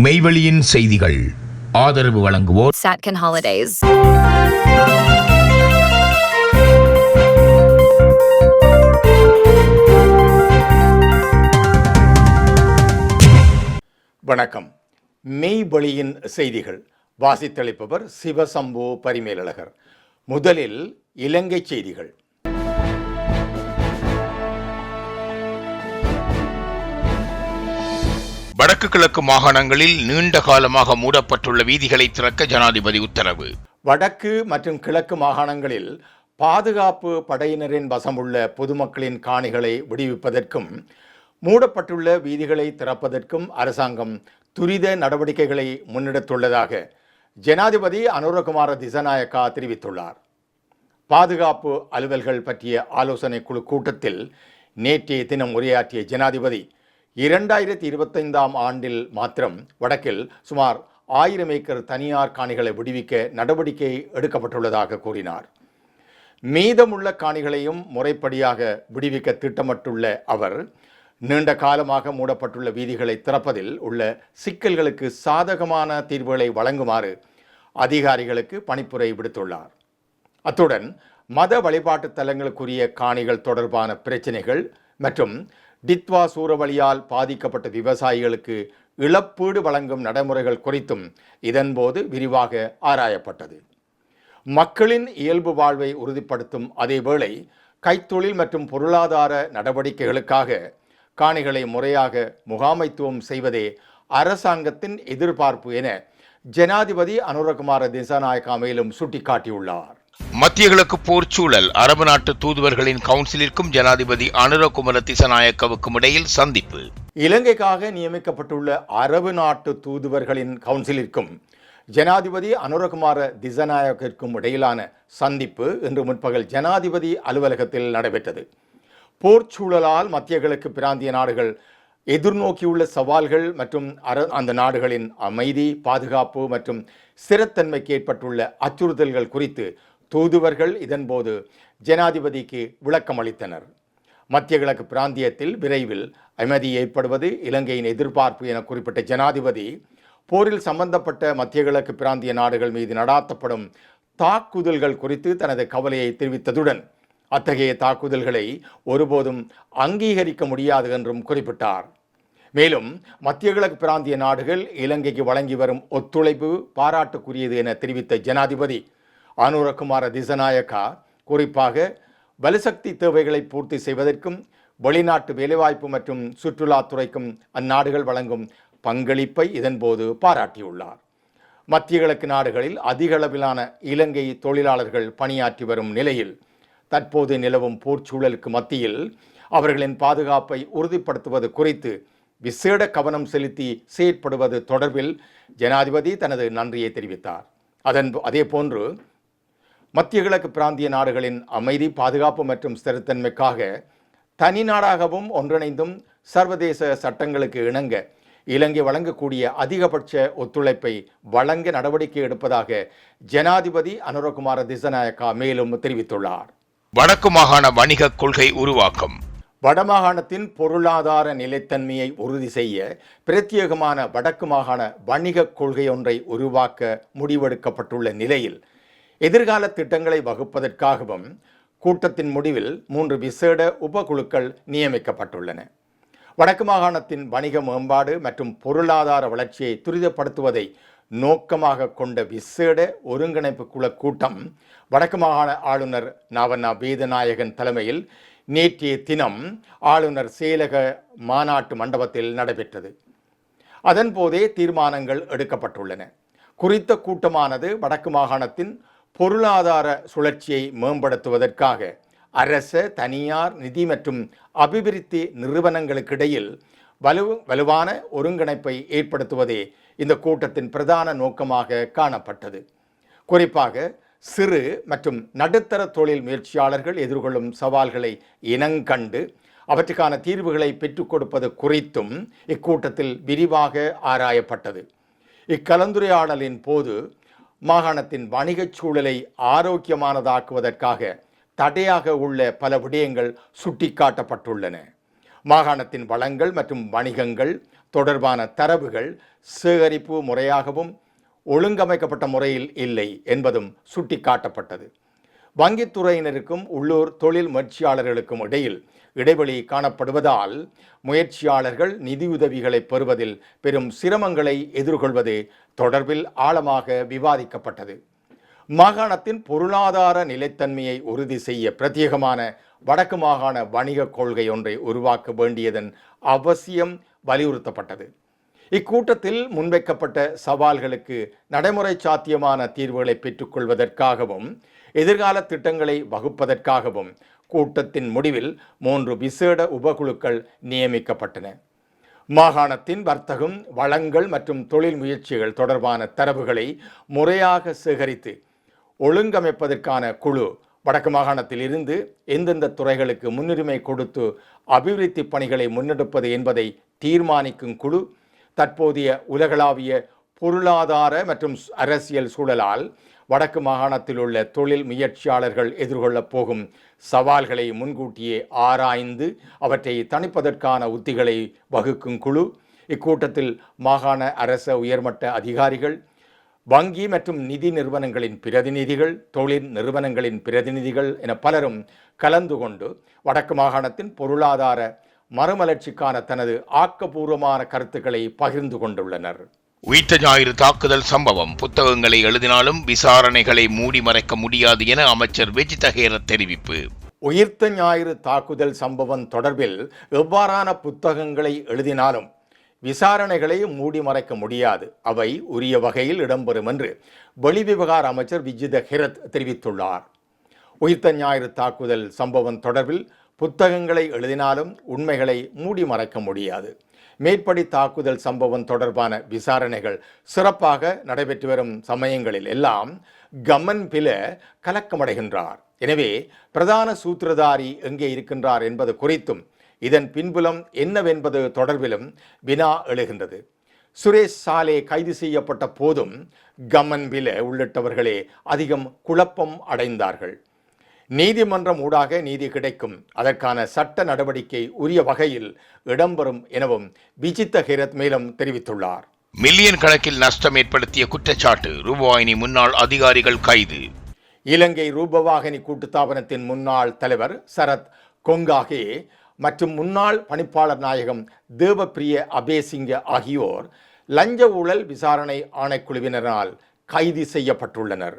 மெய்வெளியின் செய்திகள் ஆதரவு வழங்குவோர் Satcon Holidays. வணக்கம். மெய்வெளியின் செய்திகள் வாசித்தளிப்பவர் சிவசம்பு பரிமேலழகர். முதலில் இலங்கை செய்திகள். வடக்கு கிழக்கு மாகாணங்களில் நீண்ட காலமாக மூடப்பட்டுள்ள வீதிகளை திறக்க ஜனாதிபதி உத்தரவு. வடக்கு மற்றும் கிழக்கு மாகாணங்களில் பாதுகாப்பு படையினரின் வசமுள்ள பொதுமக்களின் காணிகளை விடுவிப்பதற்கும் மூடப்பட்டுள்ள வீதிகளை திறப்பதற்கும் அரசாங்கம் துரித நடவடிக்கைகளை முன்னெடுத்துள்ளதாக ஜனாதிபதி அனுரகுமார திசாநாயக்கா தெரிவித்துள்ளார். பாதுகாப்பு அலுவல்கள் பற்றிய ஆலோசனை குழு கூட்டத்தில் நேற்றைய தினம் உரையாற்றிய ஜனாதிபதி 2025 ஆண்டில் மாத்திரம் வடக்கில் சுமார் 1000 ஏக்கர் தனியார் காணிகளை விடுவிக்க நடவடிக்கை எடுக்கப்பட்டுள்ளதாக கூறினார். மீதமுள்ள காணிகளையும் முறைப்படியாக விடுவிக்க திட்டமிட்டுள்ள அவர் நீண்ட காலமாக மூடப்பட்டுள்ள வீதிகளை திறப்பதில் உள்ள சிக்கல்களுக்கு சாதகமான தீர்வுகளை வழங்குமாறு அதிகாரிகளுக்கு பணிப்புரை விடுத்துள்ளார். அத்துடன் மத வழிபாட்டு தலங்களுக்குரிய காணிகள் தொடர்பான பிரச்சினைகள் மற்றும் டித்வா சூறாவளியால் பாதிக்கப்பட்ட விவசாயிகளுக்கு இழப்பீடு வழங்கும் நடைமுறைகள் குறித்தும் இதன்போது விரிவாக ஆராயப்பட்டது. மக்களின் இயல்பு வாழ்வை உறுதிப்படுத்தும் அதேவேளை கைத்தொழில் மற்றும் பொருளாதார நடவடிக்கைகளுக்காக காணிகளை முறையாக முகாமைத்துவம் செய்வதே அரசாங்கத்தின் எதிர்பார்ப்பு என ஜனாதிபதி அனுரகுமார திசாநாயக்கா மேலும் சுட்டிக்காட்டியுள்ளார். மத்திய கிழக்கு போர்ச்சூழல் அரபு நாட்டு தூதுவர்களின் கவுன்சிலிற்கும் ஜனாதிபதி அனுரகுமார திசாநாயக்காவுக்கும் இடையில் சந்திப்பு. இலங்கைக்காக நியமிக்கப்பட்டுள்ள அரபு நாட்டு தூதுவர்களின் கவுன்சிலிற்கும் ஜனாதிபதி அனுரகுமார திசாநாயக்கிற்கும் இடையிலான சந்திப்பு இன்று முற்பகல் ஜனாதிபதி அலுவலகத்தில் நடைபெற்றது. போர்ச்சூழலால் மத்திய கிழக்கு பிராந்திய நாடுகள் எதிர்நோக்கியுள்ள சவால்கள் மற்றும் அந்த நாடுகளின் அமைதி, பாதுகாப்பு மற்றும் ஸ்திரத்தன்மைக்கு ஏற்பட்டுள்ள அச்சுறுத்தல்கள் குறித்து தூதுவர்கள் இதன்போது ஜனாதிபதிக்கு விளக்கம் அளித்தனர். மத்திய கிழக்கு பிராந்தியத்தில் விரைவில் அமைதி ஏற்படுவது இலங்கையின் எதிர்பார்ப்பு என குறிப்பிட்ட ஜனாதிபதி போரில் சம்பந்தப்பட்ட மத்திய கிழக்கு பிராந்திய நாடுகள் மீது நடாத்தப்படும் தாக்குதல்கள் குறித்து தனது கவலையை தெரிவித்ததுடன் அத்தகைய தாக்குதல்களை ஒருபோதும் அங்கீகரிக்க முடியாது என்றும் குறிப்பிட்டார். மேலும் மத்திய கிழக்கு பிராந்திய நாடுகள் இலங்கைக்கு வழங்கி வரும் ஒத்துழைப்பு பாராட்டுக்குரியது என தெரிவித்த ஜனாதிபதி அனுரகுமார திசாநாயக்கா குறிப்பாக வலுசக்தி தேவைகளை பூர்த்தி செய்வதற்கும் வெளிநாட்டு வேலைவாய்ப்பு மற்றும் சுற்றுலாத்துறைக்கும் அந்நாடுகள் வழங்கும் பங்களிப்பை இதன்போது பாராட்டியுள்ளார். மத்திய கிழக்கு நாடுகளில் அதிக அளவிலான இலங்கை தொழிலாளர்கள் பணியாற்றி வரும் நிலையில் தற்போது நிலவும் போர்ச்சூழலுக்கு மத்தியில் அவர்களின் பாதுகாப்பை உறுதிப்படுத்துவது குறித்து விசேட கவனம் செலுத்தி செயற்படுவது தொடர்பில் ஜனாதிபதி தனது நன்றியை தெரிவித்தார். அதேபோன்று மத்திய கிழக்கு பிராந்திய நாடுகளின் அமைதி, பாதுகாப்பு மற்றும் ஸ்திரத்தன்மைக்காக தனி நாடாகவும் ஒன்றிணைந்தும் சர்வதேச சட்டங்களுக்கு இணங்க இலங்கை வழங்கக்கூடிய அதிகபட்ச ஒத்துழைப்பை வழங்க நடவடிக்கை எடுப்பதாக ஜனாதிபதி அனுரகுமார திசாநாயக்கா மேலும் தெரிவித்துள்ளார். வடக்கு மாகாண வணிக கொள்கை உருவாக்கம். வடமாகாணத்தின் பொருளாதார நிலைத்தன்மையை உறுதி செய்ய பிரத்யேகமான வடக்கு மாகாண வணிக கொள்கை ஒன்றை உருவாக்க முடிவெடுக்கப்பட்டுள்ள நிலையில் எதிர்கால திட்டங்களை வகுப்பதற்காகவும் கூட்டத்தின் முடிவில் 3 விசேட உபகுழுக்கள் நியமிக்கப்பட்டுள்ளன. வடக்கு மாகாணத்தின் வணிக மேம்பாடு மற்றும் பொருளாதார வளர்ச்சியை துரிதப்படுத்துவதை நோக்கமாக கொண்ட விசேட ஒருங்கிணைப்பு குழு கூட்டம் வடக்கு மாகாண ஆளுநர் நாவண்ணா வேதநாயகன் தலைமையில் நேற்றைய தினம் ஆளுநர் செயலக மாநாட்டு மண்டபத்தில் நடைபெற்றது. அதன்போதே தீர்மானங்கள் எடுக்கப்பட்டுள்ளன. குறித்த கூட்டமானது வடக்கு மாகாணத்தின் பொருளாதார சுழற்சியை மேம்படுத்துவதற்காக அரச, தனியார், நிதி மற்றும் அபிவிருத்தி நிறுவனங்களுக்கிடையில் வலுவான ஒருங்கிணைப்பை ஏற்படுத்துவதே இந்த கூட்டத்தின் பிரதான நோக்கமாக காணப்பட்டது. குறிப்பாக சிறு மற்றும் நடுத்தர தொழில் முயற்சியாளர்கள் எதிர்கொள்ளும் சவால்களை இனங்கண்டு அவற்றுக்கான தீர்வுகளை பெற்றுக் கொடுப்பது குறித்தும் இக்கூட்டத்தில் விரிவாக ஆராயப்பட்டது. இக்கலந்துரையாடலின் போது மாகாணத்தின் வணிகச் சூழலை ஆரோக்கியமானதாக்குவதற்காக தடையாக உள்ள பல விடயங்கள் சுட்டிக்காட்டப்பட்டுள்ளன. மாகாணத்தின் வளங்கள் மற்றும் வணிகங்கள் தொடர்பான தரவுகள் சேகரிப்பு முறையாகவும் ஒழுங்கமைக்கப்பட்ட முறையில் இல்லை என்பதும் சுட்டிக்காட்டப்பட்டது. வங்கித்துறையினருக்கும் உள்ளூர் தொழில் முயற்சியாளர்களுக்கும் இடையில் இடைவெளி காணப்படுவதால் முயற்சியாளர்கள் நிதியுதவிகளை பெறுவதில் பெரும் சிரமங்களை எதிர்கொள்வது தொடர்பில் ஆழமாக விவாதிக்கப்பட்டது. மாகாணத்தின் பொருளாதார நிலைத்தன்மையை உறுதி செய்ய பிரத்யேகமான வடக்கு மாகாண வணிக கொள்கை ஒன்றை உருவாக்க வேண்டியதன் அவசியம் வலியுறுத்தப்பட்டது. இக்கூட்டத்தில் முன்வைக்கப்பட்ட சவால்களுக்கு நடைமுறை சாத்தியமான தீர்வுகளை பெற்றுக்கொள்வதற்காகவும் எதிர்கால திட்டங்களை வகுப்பதற்காகவும் கூட்டத்தின் முடிவில் 3 விசேட உபகுழுக்கள் நியமிக்கப்பட்டன. மாகாணத்தின் வர்த்தகம், வளங்கள் மற்றும் தொழில் முயற்சிகள் தொடர்பான தரவுகளை முறையாக சேகரித்து ஒழுங்கமைப்பதற்கான குழு, வடக்கு மாகாணத்தில் இருந்து எந்தெந்த துறைகளுக்கு முன்னுரிமை கொடுத்து அபிவிருத்தி பணிகளை முன்னெடுப்பது என்பதை தீர்மானிக்கும் குழு, தற்போதைய உலகளாவிய பொருளாதார மற்றும் அரசியல் சூழலால் வடக்கு மாகாணத்தில் உள்ள தொழில் முயற்சியாளர்கள் எதிர்கொள்ளப் போகும் சவால்களை முன்கூட்டியே ஆராய்ந்து அவற்றை தணிப்பதற்கான உத்திகளை வகுக்கும் குழு. இக்கூட்டத்தில் மாகாண அரச உயர்மட்ட அதிகாரிகள், வங்கி மற்றும் நிதி நிறுவனங்களின் பிரதிநிதிகள், தொழில் நிறுவனங்களின் பிரதிநிதிகள் என பலரும் கலந்து கொண்டு வடக்கு மாகாணத்தின் பொருளாதார மறுமலர்ச்சிக்கான தனது ஆக்கப்பூர்வமான கருத்துக்களை பகிர்ந்து கொண்டுள்ளனர். உயிர்த்த ஞாயிறு தாக்குதல் சம்பவம் புத்தகங்களை எழுதினாலும் விசாரணைகளை மூடி மறைக்க முடியாது என அமைச்சர் வெஜித ஹேரத் தெரிவிப்பு. உயிர்த்த ஞாயிறு தாக்குதல் சம்பவம் தொடர்பில் எவ்வாறான புத்தகங்களை எழுதினாலும் விசாரணைகளை மூடி மறைக்க முடியாது, அவை உரிய வகையில் இடம்பெறும் என்று வெளிவிவகார அமைச்சர் விஜித ஹேரத் தெரிவித்துள்ளார். உயிர்த்த ஞாயிறு தாக்குதல் சம்பவம் தொடர்பில் புத்தகங்களை எழுதினாலும் உண்மைகளை மூடி மறைக்க முடியாது. மேற்படி தாக்குதல் சம்பவம் தொடர்பான விசாரணைகள் சிறப்பாக நடைபெற்று வரும் சமயங்களில் எல்லாம் கமன் பில கலக்கமடைகின்றார். எனவே பிரதான சூத்திரதாரி எங்கே இருக்கின்றார் என்பது குறித்தும் இதன் பின்புலம் என்னவென்பது தொடர்பிலும் வினா எழுகின்றது. சுரேஷ் சாலே கைது செய்யப்பட்ட போதும் கமன் பில உள்ளிட்டவர்களே அதிகம் குழப்பம் அடைந்தார்கள். நீதிமன்றம் ஊடாக நீதி கிடைக்கும், அதற்கான சட்ட நடவடிக்கை உரிய வகையில் இடம்பெறும் எனவும் விஜித்த ஹேரத் மேலும் தெரிவித்துள்ளார். மில்லியன் கணக்கில் நஷ்டம் ஏற்படுத்திய குற்றச்சாட்டு, ரூபவாகினி முன்னாள் அதிகாரிகள் கைது. இலங்கை ரூபவாகினி கூட்டுத்தாபனத்தின் முன்னாள் தலைவர் சரத் கொங்காகே மற்றும் முன்னாள் பணிப்பாளர் நாயகம் தேவப்பிரிய அபேசிங்க ஆகியோர் லஞ்ச ஊழல் விசாரணை ஆணைக்குழுவினரால் கைது செய்யப்பட்டுள்ளனர்.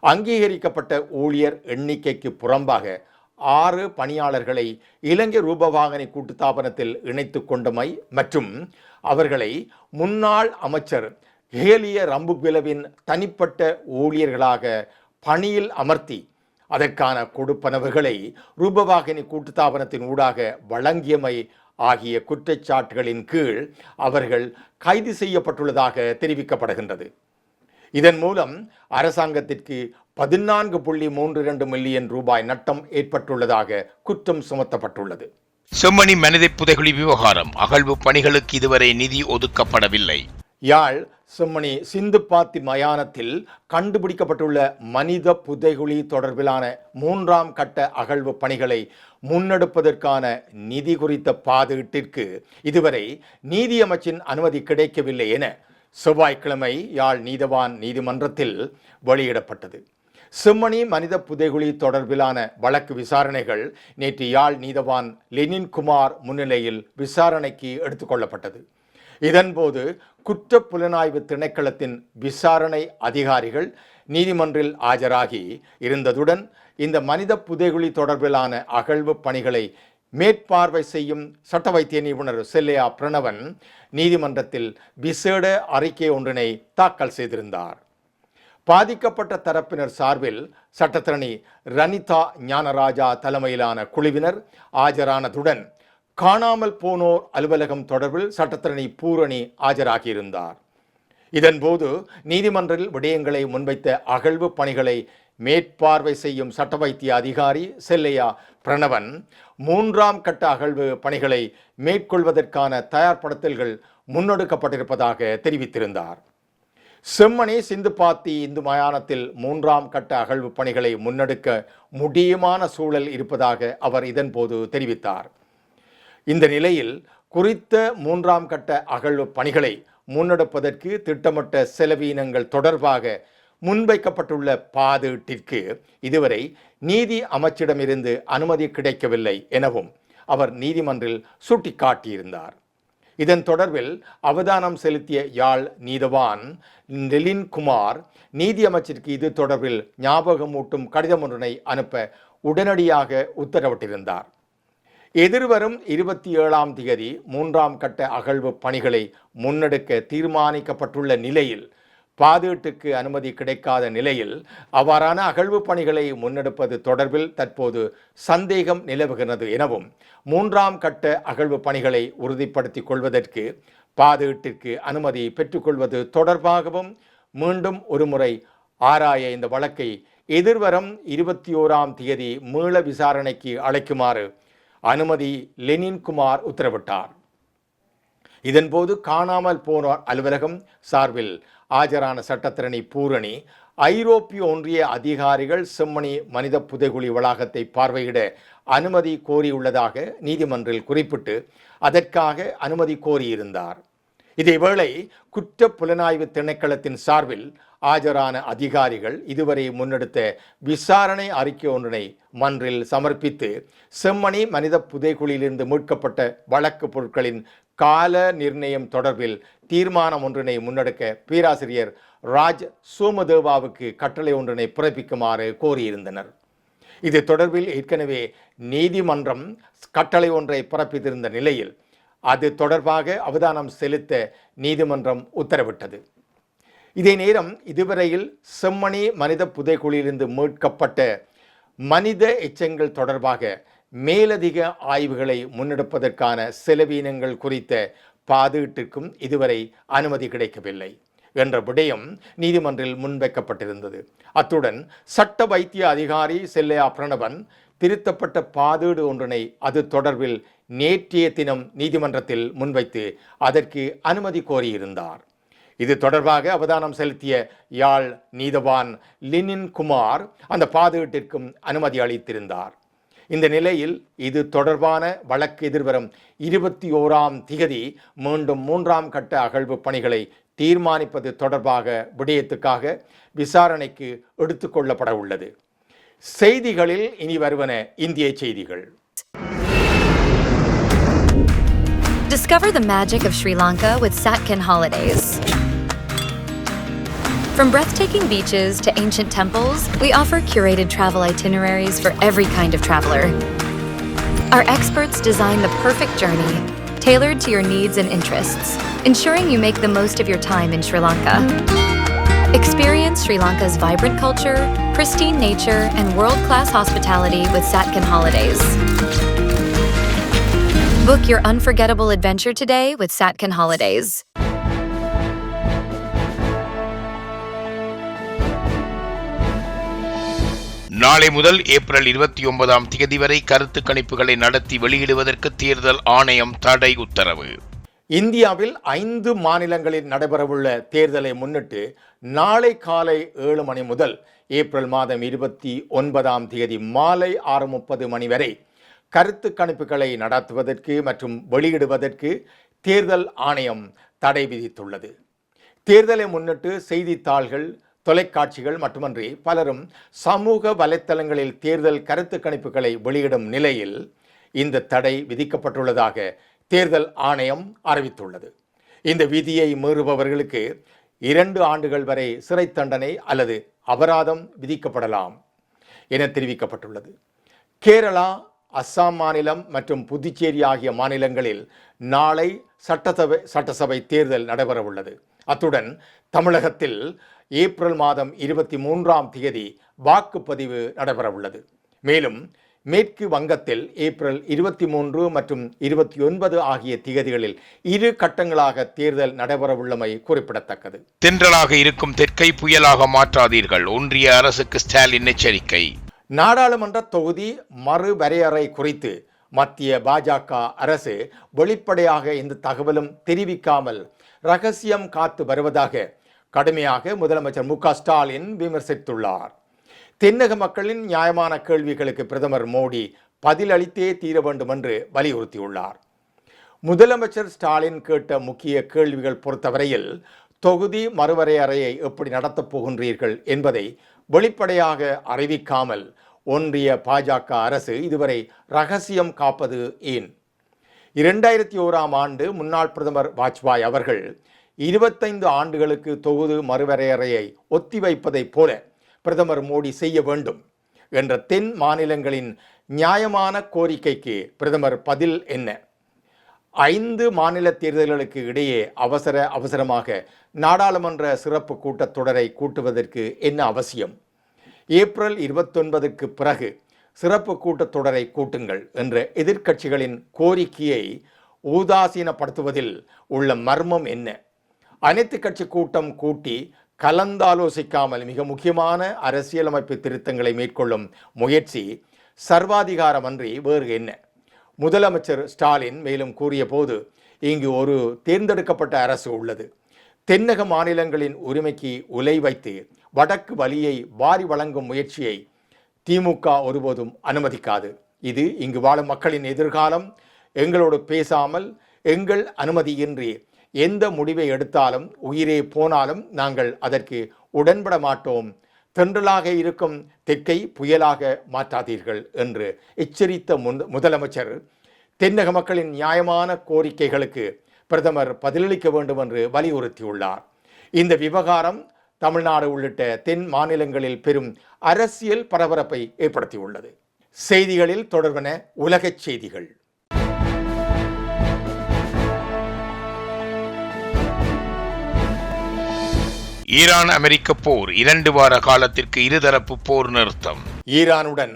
அங்கீகரிக்கப்பட்ட ஊழியர் எண்ணிக்கைக்கு புறம்பாக 6 பணியாளர்களை இலங்கை ரூபவாகினி கூட்டுத்தாபனத்தில் இணைத்துக் கொண்டமை மற்றும் அவர்களை முன்னாள் அமைச்சர் ஹேலிய ரம்புக்வெலவின் தனிப்பட்ட ஊழியர்களாக பணியில் அமர்த்தி அதற்கான கொடுப்பனவுகளை ரூபவாகினி கூட்டுத்தாபனத்தின் ஊடாக வழங்கியமை ஆகிய குற்றச்சாட்டுகளின் கீழ் அவர்கள் கைது செய்யப்பட்டுள்ளதாக தெரிவிக்கப்படுகின்றது. இதன் மூலம் அரசாங்கத்திற்கு 14.32 மில்லியன் ரூபாய் நட்டம் ஏற்பட்டுள்ளதாக குற்றம் சுமத்தப்பட்டுள்ளது. செம்மணி மனித புதைகுழி விவகாரம், அகழ்வு பணிகளுக்கு இதுவரை நிதி ஒதுக்கப்படவில்லை. யாழ் செம்மணி சிந்துப்பாத்தி மயானத்தில் கண்டுபிடிக்கப்பட்டுள்ள மனித புதைகுழி தொடர்பிலான 3ஆம் கட்ட அகழ்வு பணிகளை முன்னெடுப்பதற்கான நிதி குறித்த பாதீட்டிற்கு இதுவரை நீதி அமைச்சின் அனுமதி கிடைக்கவில்லை என செவ்வாய்க்கிழமை யாழ் நீதவான் நீதிமன்றத்தில் வெளியிடப்பட்டது. செம்மணி மனித புதைகுழி தொடர்பிலான வழக்கு விசாரணைகள் நேற்று யாழ் நீதவான் லெனின் குமார் முன்னிலையில் விசாரணைக்கு எடுத்துக்கொள்ளப்பட்டது. இதன்போது குற்ற புலனாய்வு திணைக்களத்தின் விசாரணை அதிகாரிகள் நீதிமன்றில் ஆஜராகி இருந்ததுடன் இந்த மனித புதைகுழி தொடர்பிலான அகழ்வு பணிகளை மேற்பார்வை செய்யும் சட்ட வைத்திய நிபுணர் செல்லையா பிரணவன் நீதிமன்றத்தில் விசேட அறிக்கை ஒன்றினை தாக்கல் செய்திருந்தார். பாதிக்கப்பட்ட தரப்பினர் சார்பில் சட்டத்தரணி ரனிதா ஞானராஜா தலைமையிலான குழுவினர் ஆஜரானதுடன் காணாமல் போனோர் அலுவலகம் தொடர்பில் சட்டத்தரணி பூரணி ஆஜராகியிருந்தார். இதன்போது நீதிமன்றில் விடயங்களை முன்வைத்த அகழ்வு பணிகளை மேற்பார்வை செய்யும் சட்ட வைத்திய அதிகாரி செல்லையா பிரணவன் 3ஆம் கட்ட அகழ்வு பணிகளை மேற்கொள்வதற்கான தயார்படுத்தல்கள் முன்னெடுக்கப்பட்டிருப்பதாக தெரிவித்திருந்தார். செம்மணி சிந்துப்பாத்தி இந்து மயானத்தில் 3ஆம் கட்ட அகழ்வு பணிகளை முன்னெடுக்க முடியுமான சூழல் இருப்பதாக அவர் இதன்போது தெரிவித்தார். இந்த நிலையில் குறித்த 3ஆம் கட்ட அகழ்வு பணிகளை முன்னெடுப்பதற்கு திட்டமிட்ட செலவீனங்கள் தொடர்பாக முன்வைக்கப்பட்டுள்ள பாதீட்டிற்கு இதுவரை நீதி அமைச்சிடமிருந்து அனுமதி கிடைக்கவில்லை எனவும் அவர் நீதிமன்றில் சுட்டிக்காட்டியிருந்தார். இதன் தொடர்பில் அவதானம் செலுத்திய யாழ் நீதவான் நெலின் குமார் நீதி அமைச்சிற்கு இது தொடர்பில் ஞாபகமூட்டும் கடிதம் ஒன்றினை அனுப்ப உடனடியாக உத்தரவிட்டிருந்தார். எதிர்வரும் 27ஆம் தேதி 3ஆம் கட்ட அகழ்வு பணிகளை முன்னெடுக்க தீர்மானிக்கப்பட்டுள்ள நிலையில் பாதீட்டுக்கு அனுமதி கிடைக்காத நிலையில் அவ்வாறான அகழ்வு பணிகளை முன்னெடுப்பது தொடர்பில் தற்போது சந்தேகம் நிலவுகிறது எனவும் 3ஆம் கட்ட அகழ்வு பணிகளை உறுதிப்படுத்திக் கொள்வதற்கு பாதீட்டிற்கு அனுமதி பெற்றுக்கொள்வது தொடர்பாகவும் மீண்டும் ஒருமுறை ஆராய இந்த வழக்கை எதிர்வரும் 21ஆம் தேதி மீள விசாரணைக்கு அழைக்குமாறு அனுமதி லெனின் குமார் உத்தரவிட்டார். இதன்போது காணாமல் போனோர் அலுவலகம் சார்பில் ஆஜரான சட்டத்திரணி பூரணி ஐரோப்பிய ஒன்றிய அதிகாரிகள் செம்மணி மனித புதைகுழி வளாகத்தை பார்வையிட அனுமதி கோரியுள்ளதாக நீதிமன்றில் குறிப்பிட்டு அதற்காக அனுமதி கோரியிருந்தார். இதேவேளை குற்ற புலனாய்வு திணைக்களத்தின் சார்பில் ஆஜரான அதிகாரிகள் இதுவரை முன்னெடுத்த விசாரணை அறிக்கை ஒன்றினை மன்றில் சமர்ப்பித்து செம்மணி மனித புதைகுழியிலிருந்து மீட்கப்பட்ட வழக்கு பொருட்களின் கால நிர்ணயம் தொடர்பில் தீர்மானம் ஒன்றினை முன்னெடுக்க பேராசிரியர் ராஜ் சோமதேவாவுக்கு கட்டளை ஒன்றினை பிறப்பிக்குமாறு கோரியிருந்தனர். இது தொடர்பில் ஏற்கனவே நீதிமன்றம் கட்டளை ஒன்றை பிறப்பித்திருந்த நிலையில் அது தொடர்பாக அவதானம் செலுத்த நீதிமன்றம் உத்தரவிட்டது. இதே நேரம் இதுவரையில் செம்மணி மனித புதைகுழியிலிருந்து மீட்கப்பட்ட மனித எச்சங்கள் தொடர்பாக மேலதிக ஆய்வுகளை முன்னெடுப்பதற்கான செலவீனங்கள் குறித்த பாதீட்டிற்கும் இதுவரை அனுமதி கிடைக்கவில்லை என்ற விடயம் நீதிமன்றில் முன்வைக்கப்பட்டிருந்தது. அத்துடன் சட்ட வைத்திய அதிகாரி செல்லையா பிரணவன் திருத்தப்பட்ட பாதீடு ஒன்றினை அது தொடர்பில் நேற்றைய தினம் நீதிமன்றத்தில் முன்வைத்து அதற்கு அனுமதி கோரியிருந்தார். இது தொடர்பாக அவதானம் செலுத்திய யாழ் நீதவான் லெனின் குமார் அந்த பாதீட்டிற்கும் அனுமதி அளித்திருந்தார். இந்த நிலையில் இது தொடர்பான வழக்கு எதிர்வரும் 21ஆம் தேதி மீண்டும் 3ஆம் கட்ட அகழ்வு பணிகளை தீர்மானிப்பது தொடர்பாக விடயத்துக்காக விசாரணைக்கு எடுத்துக்கொள்ளப்பட உள்ளது. செய்திகளில் இனி வருவன இந்திய செய்திகள். Discover the magic of Sri Lanka with Satkin Holidays. From breathtaking beaches to ancient temples, we offer curated travel itineraries for every kind of traveler. Our experts design the perfect journey, tailored to your needs and interests, ensuring you make the most of your time in Sri Lanka. Experience Sri Lanka's vibrant culture, pristine nature, and world-class hospitality with Satkin Holidays. Book your unforgettable adventure today with Satkin Holidays. நாளை முதல் April 29ஆம் தேதி வரை கருத்து கணிப்புகளை நடத்தி வெளியிடுவதற்கு தேர்தல் ஆணையம் தடை உத்தரவு. இந்தியாவில் 5 மாநிலங்களில் நடைபெறவுள்ள தேர்தலை முன்னிட்டு நாளை காலை 7 மணி முதல் ஏப்ரல் மாதம் 29ஆம் தேதி மாலை 6:30 மணி வரை கருத்து கணிப்புகளை நடத்துவதற்கு மற்றும் வெளியிடுவதற்கு தேர்தல் ஆணையம் தடை விதித்துள்ளது. தேர்தலை முன்னிட்டு செய்தித்தாள்கள், தொலைக்காட்சிகள் மட்டுமன்றி பலரும் சமூக வலைத்தளங்களில் தேர்தல் கருத்து கணிப்புகளை வெளியிடும் நிலையில் இந்த தடை விதிக்கப்பட்டுள்ளதாக தேர்தல் ஆணையம் அறிவித்துள்ளது. இந்த விதியை மீறுபவர்களுக்கு 2 ஆண்டுகள் வரை சிறை தண்டனை அல்லது அபராதம் விதிக்கப்படலாம் என தெரிவிக்கப்பட்டுள்ளது. கேரளா, அஸ்ஸாம் மாநிலம் மற்றும் புதுச்சேரி ஆகிய மாநிலங்களில் நாளை சட்டசபை தேர்தல் நடைபெறவுள்ளது. அத்துடன் தமிழகத்தில் ஏப்ரல் மாதம் 23ஆம் தேதி வாக்குப்பதிவு நடைபெறவுள்ளது. மேலும் மேற்கு வங்கத்தில் ஏப்ரல் 23 மற்றும் 29 ஆகிய திகதிகளில் 2 கட்டங்களாக தேர்தல் நடைபெறவுள்ளமை குறிப்பிடத்தக்கது. தென்றலாக இருக்கும் தெற்கை புயலாக மாற்றாதீர்கள், ஒன்றிய அரசுக்கு ஸ்டாலின் எச்சரிக்கை. நாடாளுமன்ற தொகுதி மறுவரையறை குறித்து மத்திய பாஜக அரசு வெளிப்படையாக எந்த தகவலும் தெரிவிக்காமல் ரகசியம் காத்து வருவதாக கடுமையாக முதலமைச்சர் மு க ஸ்டாலின் விமர்சித்துள்ளார். தென்னக மக்களின் நியாயமான கேள்விகளுக்கு பிரதமர் மோடி பதிலளித்தே தீர வேண்டும் என்று வலியுறுத்தியுள்ளார். முதலமைச்சர் ஸ்டாலின் கேட்ட முக்கிய கேள்விகள் பொறுத்தவரையில் தொகுதி மறுவரையறையை எப்படி நடத்தப் போகின்றீர்கள் என்பதை வெளிப்படையாக அறிவிக்காமல் ஒன்றிய பாஜக அரசு இதுவரை ரகசியம் காப்பது ஏன்? 2001ஆம் ஆண்டு முன்னாள் பிரதமர் வாஜ்பாய் அவர்கள் 25 ஆண்டுகளுக்கு தொகுதி மறுவரையறையை ஒத்திவைப்பதைப் போல பிரதமர் மோடி செய்ய வேண்டும் என்ற தென் மாநிலங்களின் நியாயமான கோரிக்கைக்கு பிரதமர் பதில் என்ன? 5 மாநில தேர்தல்களுக்கு இடையே அவசரமாக நாடாளுமன்ற சிறப்பு கூட்டத்தொடரை கூட்டுவதற்கு என்ன அவசியம்? ஏப்ரல் 29க்கு பிறகு சிறப்பு கூட்டத்தொடரை கூட்டுங்கள் என்ற எதிர்க்கட்சிகளின் கோரிக்கையை உதாசீனப்படுத்துவதில் உள்ள மர்மம் என்ன? அனைத்து கட்சி கூட்டம் கூட்டி கலந்தாலோசிக்காமல் மிக முக்கியமான அரசியலமைப்பு திருத்தங்களை மேற்கொள்ளும் முயற்சி சர்வாதிகாரமன்றி வேறு என்ன? முதலமைச்சர் ஸ்டாலின் மேலும் கூறிய போது, இங்கு ஒரு தேர்ந்தெடுக்கப்பட்ட அரசு உள்ளது. தென்னக மாநிலங்களின் உரிமைக்கு உலை வைத்து வடக்கு வலியை வாரி வழங்கும் முயற்சியை திமுக ஒருபோதும் அனுமதிக்காது. இது இங்கு வாழும் மக்களின் எதிர்காலம். எங்களோடு பேசாமல், எங்கள் அனுமதியின்றி எந்த முடிவை எடுத்தாலும், உயிரே போனாலும் நாங்கள் அதற்கு உடன்பட மாட்டோம். தென்றலாக இருக்கும் தெற்கை புயலாக மாற்றாதீர்கள் என்று எச்சரித்த முதலமைச்சர் தென்னக மக்களின் நியாயமான கோரிக்கைகளுக்கு பிரதமர் பதிலளிக்க வேண்டும் என்று வலியுறுத்தியுள்ளார். இந்த விவகாரம் தமிழ்நாடு உள்ளிட்ட தென் மாநிலங்களில் பெரும் அரசியல் பரபரப்பை ஏற்படுத்தியுள்ளது. செய்திகளில் தொடர்பன உலகச் செய்திகள். ஈரான் அமெரிக்க போர் 2 வார காலத்திற்கு இருதரப்பு போர் நிறுத்தம். ஈரானுடன்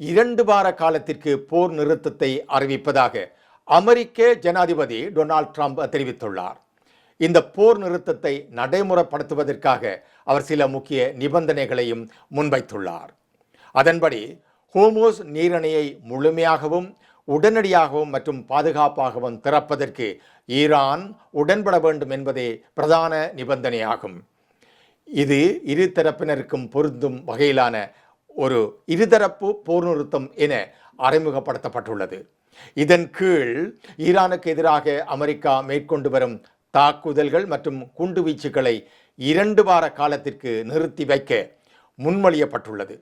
2 வார காலத்திற்கு போர் நிறுத்தத்தை அறிவிப்பதாக அமெரிக்க ஜனாதிபதி டொனால்ட் ட்ரம்ப் தெரிவித்துள்ளார். இந்த போர் நிறுத்தத்தை நடைமுறைப்படுத்துவதற்காக அவர் சில முக்கிய நிபந்தனைகளையும் முன்வைத்துள்ளார். அதன்படி ஹோர்முஸ் நீரிணையை முழுமையாகவும் உடனடியாகவும் மற்றும் பாதுகாப்பாகவும் திறப்பதற்கு ஈரான் உடன்பட வேண்டும் என்பதே பிரதான நிபந்தனையாகும். இது இரு தரப்பினருக்கும் பொருந்தும் வகையிலான ஒரு இருதரப்பு போர் நிறுத்தம் என அறிமுகப்படுத்தப்பட்டுள்ளது. இதன் கீழ் ஈரானுக்கு எதிராக அமெரிக்கா மேற்கொண்டு வரும் தாக்குதல்கள் மற்றும் குண்டுவீச்சுகளை 2 வார காலத்திற்கு நிறுத்தி வைக்க முன்மொழியப்பட்டுள்ளது.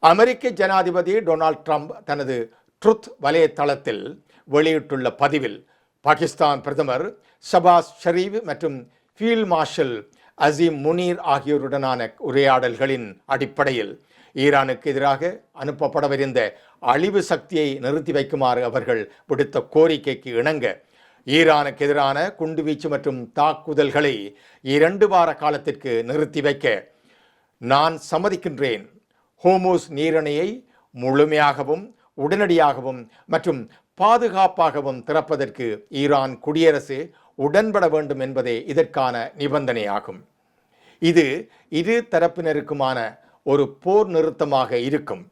அமெரிக்க ஜனாதிபதி டொனால்ட் ட்ரம்ப் தனது ட்ருத் வலைத்தளத்தில் வெளியிட்டுள்ள பதிவில் பாகிஸ்தான் பிரதமர் ஷபாஸ் ஷரீப் மற்றும் ஃபீல்ட் மார்ஷல் அசீம் முனீர் ஆகியோருடனான உரையாடல்களின் அடிப்படையில் ஈரானுக்கு எதிராக அனுப்பப்படவிருந்த அழிவு சக்தியை நிறுத்தி வைக்குமாறு அவர்கள் விடுத்த கோரிக்கைக்கு இணங்க ஈரானுக்கு எதிரான குண்டுவீச்சு மற்றும் தாக்குதல்களை 2 வார காலத்திற்கு நிறுத்தி வைக்க நான் சம்மதிக்கின்றேன். ஹோர்முஸ் நீரிணையை முழுமையாகவும் உடனடியாகவும் மற்றும் பாதுகாப்பாகவும் திறப்பதற்கு ஈரான் குடியரசு உடன்பட வேண்டும் என்பதே இதற்கான நிபந்தனையாகும். இது இரு தரப்பினருக்குமான ஒரு போர் நிறுத்தமாக இருக்கும்.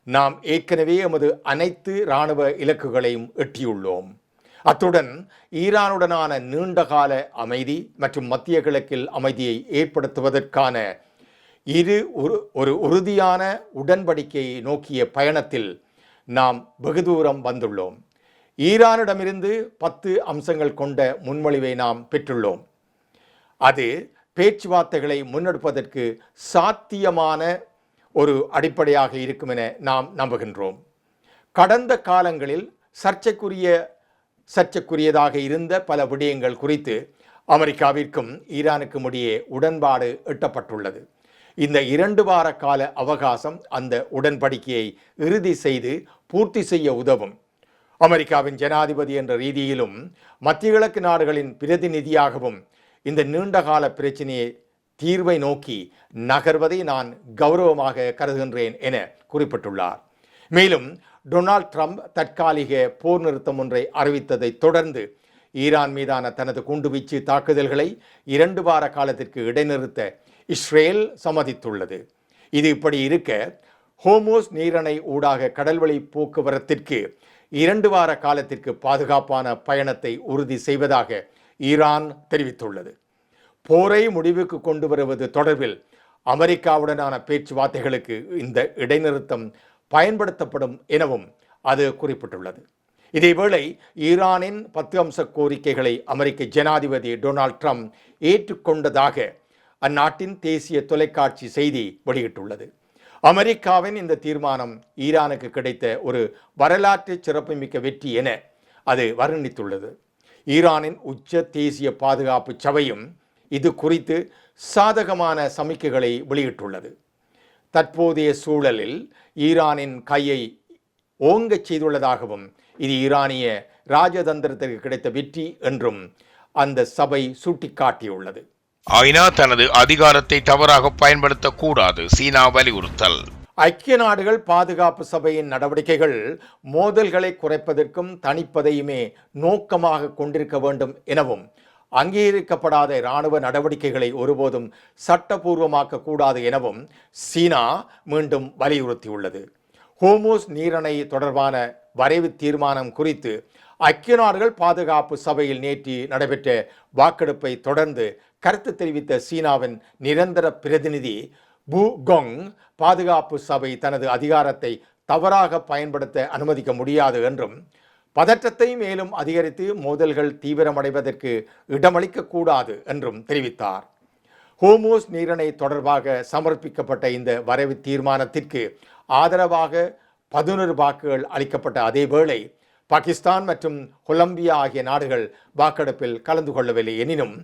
நாம் ஏற்கனவே எமது அனைத்து இராணுவ இலக்குகளையும் எட்டியுள்ளோம். அத்துடன் ஈரானுடனான நீண்டகால அமைதி மற்றும் மத்திய கிழக்கில் அமைதியை ஏற்படுத்துவதற்கான ஒரு உறுதியான உடன்படிக்கையை நோக்கிய பயணத்தில் நாம் வெகு தூரம் வந்துள்ளோம். ஈரானிடமிருந்து 10 அம்சங்கள் கொண்ட முன்மொழிவை நாம் பெற்றுள்ளோம். அது பேச்சுவார்த்தைகளை முன்னெடுப்பதற்கு சாத்தியமான ஒரு அடிப்படையாக இருக்கும் என நாம் நம்புகின்றோம். கடந்த காலங்களில் சர்ச்சைக்குரியதாக இருந்த பல விடயங்கள் குறித்து அமெரிக்காவிற்கும் ஈரானுக்கும் இடையே உடன்பாடு எட்டப்பட்டுள்ளது. இந்த 2 வார கால அவகாசம் அந்த உடன்படிக்கையை இறுதி செய்து பூர்த்தி செய்ய உதவும். அமெரிக்காவின் ஜனாதிபதி என்ற ரீதியிலும் மத்திய கிழக்கு நாடுகளின் பிரதிநிதியாகவும் இந்த நீண்டகால பிரச்சனையை தீர்வை நோக்கி நகர்வதை நான் கௌரவமாக கருதுகின்றேன் என குறிப்பிட்டுள்ளார். மேலும் டொனால்ட் ட்ரம்ப் தற்காலிக போர் நிறுத்தம் ஒன்றை அறிவித்ததை தொடர்ந்து ஈரான் மீதான தனது குண்டுவீச்சு தாக்குதல்களை 2 வார காலத்திற்கு இடைநிறுத்த இஸ்ரேல் சம்மதித்துள்ளது. இது இப்படி இருக்க ஹோர்முஸ் நீரிணை ஊடாக கடல்வழி போக்குவரத்திற்கு 2 வார காலத்திற்கு பாதுகாப்பான பயணத்தை உறுதி செய்வதாக ஈரான் தெரிவித்துள்ளது. போரை முடிவுக்கு கொண்டு வருவது தொடர்பில் அமெரிக்காவுடனான பேச்சுவார்த்தைகளுக்கு இந்த இடைநிறுத்தம் பயன்படுத்தப்படும் எனவும் அது குறிப்பிட்டுள்ளது. இதேவேளை ஈரானின் 10 அம்ச கோரிக்கைகளை அமெரிக்க ஜனாதிபதி டொனால்ட் ட்ரம்ப் ஏற்றுக்கொண்டதாக அந்நாட்டின் தேசிய தொலைக்காட்சி செய்தி வெளியிட்டுள்ளது. அமெரிக்காவின் இந்த தீர்மானம் ஈரானுக்கு கிடைத்த ஒரு வரலாற்று சிறப்புமிக்க வெற்றி என அது வர்ணித்துள்ளது. ஈரானின் உச்ச தேசிய பாதுகாப்பு சபையும் இது குறித்து சாதகமான சமிக்கைகளை வெளியிட்டுள்ளது. தற்போதைய சூழலில் ஈரானின் கையை ஓங்கச் செய்துள்ளதாகவும் இது ஈரானிய ராஜதந்திரத்திற்கு கிடைத்த வெற்றி என்றும் அந்த சபை சுட்டிக்காட்டியுள்ளது. ஐநா தனது அதிகாரத்தை தவறாக பயன்படுத்தக்கூடாது, சீனா வலியுறுத்தல். ஐக்கிய நாடுகள் பாதுகாப்பு சபையின் நடவடிக்கைகள் மோதல்களை குறைப்பதற்கும் தணிப்பதையுமே நோக்கமாக கொண்டிருக்க வேண்டும் எனவும் அங்கீகரிக்கப்படாத இராணுவ நடவடிக்கைகளை ஒருபோதும் சட்டபூர்வமாக்க கூடாது எனவும் சீனா மீண்டும் வலியுறுத்தியுள்ளது. ஹோர்முஸ் நீரிணை தொடர்பான வரைவு தீர்மானம் குறித்து ஐக்கிய நாடுகள் பாதுகாப்பு சபையில் நேற்று நடைபெற்ற வாக்கெடுப்பை தொடர்ந்து கருத்து தெரிவித்த சீனாவின் நிரந்தர பிரதிநிதி பு கொங் பாதுகாப்பு சபை தனது அதிகாரத்தை தவறாக பயன்படுத்த அனுமதிக்க முடியாது என்றும் பதற்றத்தை மேலும் அதிகரித்து மோதல்கள் தீவிரமடைவதற்கு இடமளிக்கக்கூடாது என்றும் தெரிவித்தார். ஹோர்முஸ் நீரிணை தொடர்பாக சமர்ப்பிக்கப்பட்ட இந்த வரைவு தீர்மானத்திற்கு ஆதரவாக 11 வாக்குகள் அளிக்கப்பட்ட அதேவேளை பாகிஸ்தான் மற்றும் கொலம்பியா ஆகிய நாடுகள் வாக்கெடுப்பில் கலந்து கொள்ளவில்லை. எனினும்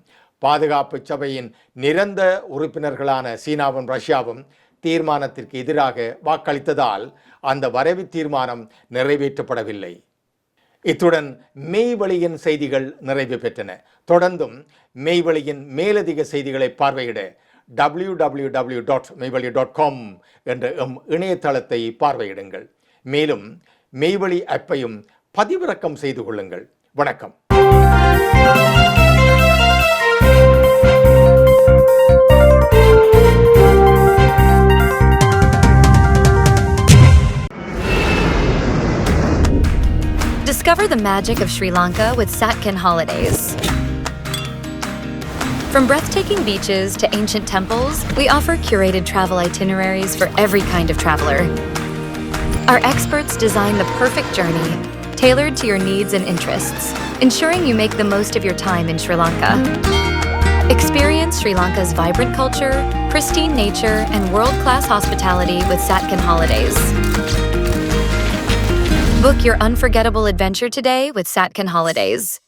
பாதுகாப்பு சபையின் நிரந்தர உறுப்பினர்களான சீனாவும் ரஷ்யாவும் தீர்மானத்திற்கு எதிராக வாக்களித்ததால் அந்த வரைவு தீர்மானம் நிறைவேற்றப்படவில்லை. இத்துடன் மெய்வழியின் செய்திகள் நிறைவு பெற்றன. தொடர்ந்தும் மெய்வழியின் மேலதிக செய்திகளை பார்வையிட www.மெய்வழி.com என்ற இணையதளத்தை பார்வையிடுங்கள். மேலும் மெய்வழி ஆப்பையும் பதிவிறக்கம் செய்து கொள்ளுங்கள். வணக்கம். Discover the magic of Sri Lanka with Satkin Holidays. From breathtaking beaches to ancient temples, we offer curated travel itineraries for every kind of traveler. Our experts design the perfect journey, tailored to your needs and interests, ensuring you make the most of your time in Sri Lanka. Experience Sri Lanka's vibrant culture, pristine nature, and world-class hospitality with Satkin Holidays. Book your unforgettable adventure today with Satkin Holidays.